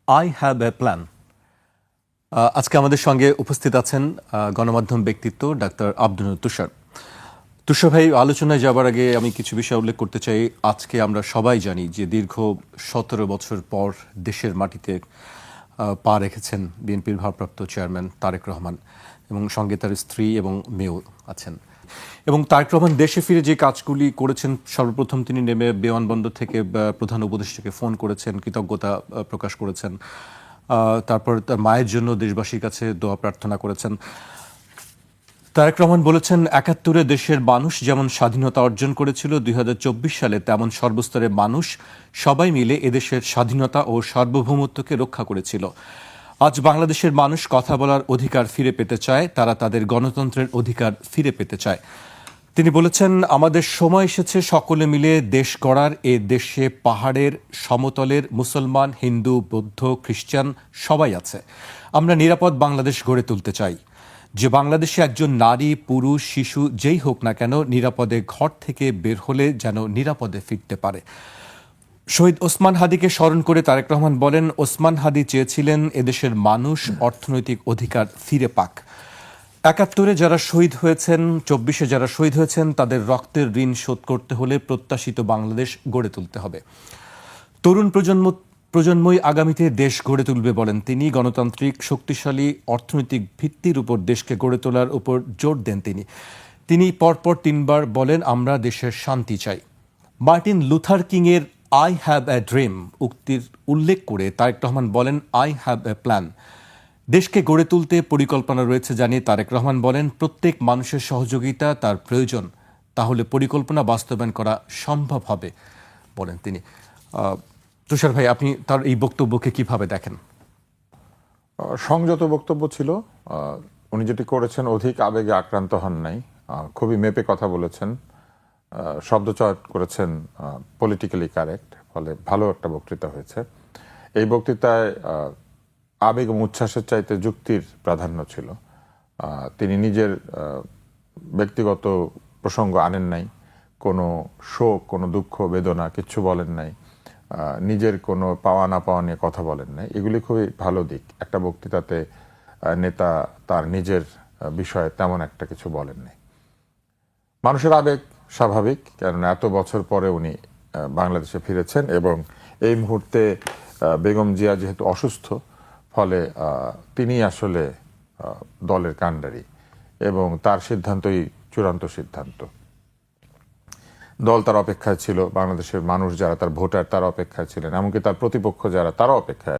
I have A plan. আজকে আমাদের সঙ্গে উপস্থিত আছেন গণমাধ্যম ব্যক্তিত্ব ডাক্তার আব্দুল তুষার। তুষার ভাই, আলোচনায় যাবার আগে আমি কিছু বিষয় উল্লেখ করতে চাই। আজকে আমরা সবাই জানি যে দীর্ঘ 17 বছর পর দেশের মাটিতে পা রেখেছেন বিএনপির ভারপ্রাপ্ত চেয়ারম্যান তারেক রহমান, এবং সঙ্গে তার স্ত্রী এবং মেয়েও আছেন। এবং তারেক রহমান দেশে ফিরে যে কাজগুলি করেছেন, সর্বপ্রথম তিনি নেমে বিমানবন্দর থেকে প্রধান উপদেষ্টাকে ফোন করেছেন, কৃতজ্ঞতা প্রকাশ করেছেন। তারপর তার মায়ের জন্য দেশবাসীর কাছে দোয়া প্রার্থনা করেছেন। তারেক রহমান বলেছেন, ৭১-এ দেশের মানুষ যেমন স্বাধীনতা অর্জন করেছিল ২০২৪ সালে, তেমন সর্বস্তরের মানুষ সবাই মিলে এদেশের স্বাধীনতা ও সার্বভৌমত্বকে রক্ষা করেছিল। আজ বাংলাদেশের মানুষ কথা বলার অধিকার ফিরে পেতে চায়, তারা তাদের গণতন্ত্রের অধিকার ফিরে পেতে চায়। তিনি বলেছেন, আমাদের সময় এসেছে সকলে মিলে দেশ গড়ার। এ দেশে পাহাড়ের, সমতলের, মুসলমান, হিন্দু, বৌদ্ধ, খ্রিস্টান সবাই আছে। আমরা নিরাপদ বাংলাদেশ গড়ে তুলতে চাই, যে বাংলাদেশে একজন নারী, পুরুষ, শিশু যেই হোক না কেন নিরাপদে ঘর থেকে বের হলে যেন নিরাপদে ফিরতে পারে। শহীদ ওসমান হাদিকে স্মরণ করে তারেক রহমান বলেন, ওসমান হাদি চেয়েছিলেন এদেশের মানুষ অর্থনৈতিক অধিকার ফিরে পাক। ৭১-এ যারা শহীদ হয়েছেন, ২৪-এ যারা শহীদ হয়েছেন, তাদের রক্তের ঋণ শোধ করতে হলে প্রত্যাশিত বাংলাদেশ গড়ে তুলতে হবে। তরুণ প্রজন্মই আগামীতে দেশ গড়ে তুলবে বলেন তিনি। গণতান্ত্রিক, শক্তিশালী, অর্থনৈতিক ভিত্তির উপর দেশকে গড়ে তোলার উপর জোর দেন তিনি পরপর ৩বার বলেন, আমরা দেশের শান্তি চাই। মার্টিন লুথার কিংয়ের আই হ্যাভ এ ড্রিম উক্তির উল্লেখ করে তারেক রহমান বলেন, আই হ্যাভ এ প্ল্যান। দেশকে গড়ে তুলতে পরিকল্পনা রয়েছে জানিয়ে তারেক রহমান বলেন, প্রত্যেক মানুষের সহযোগিতা তার প্রয়োজন, তাহলে পরিকল্পনা বাস্তবায়ন করা সম্ভব হবে বলেন তিনি। তুষার ভাই, আপনি তার এই বক্তব্যকে কিভাবে দেখেন? সংযত বক্তব্য ছিল। উনি যেটি করেছেন, অধিক আবেগে আক্রান্ত হন নাই, খুবই মেপে কথা বলেছেন, শব্দচয়ন করেছেন পলিটিক্যালি কারেক্ট, ফলে ভালো একটা বক্তৃতা হয়েছে। এই বক্তৃতায় আবেগ এবং উচ্ছ্বাসের চাইতে যুক্তির প্রাধান্য ছিল। তিনি নিজের ব্যক্তিগত প্রসঙ্গ আনেন নাই, কোনো শোক, কোনো দুঃখ, বেদনা কিচ্ছু বলেন নাই, নিজের কোনো পাওয়া না পাওয়া নিয়ে কথা বলেন নাই। এগুলি খুবই ভালো দিক। একটা বক্তৃতাতে নেতা তার নিজের বিষয়ে তেমন একটা কিছু বলেন নাই। মানুষের আবেগ স্বাভাবিক, কেননা এত বছর পরে উনি বাংলাদেশে ফিরেছেন এবং এই মুহূর্তে বেগম জিয়া যেহেতু অসুস্থ, ফলে তিনি আসলে দলের কাণ্ডারি এবং তার সিদ্ধান্তই চূড়ান্ত সিদ্ধান্ত। দল তার অপেক্ষায় ছিল, বাংলাদেশের মানুষ যারা তার ভোটার তারা অপেক্ষায় ছিলেন, এমনকি তার প্রতিপক্ষ যারা তারা অপেক্ষায়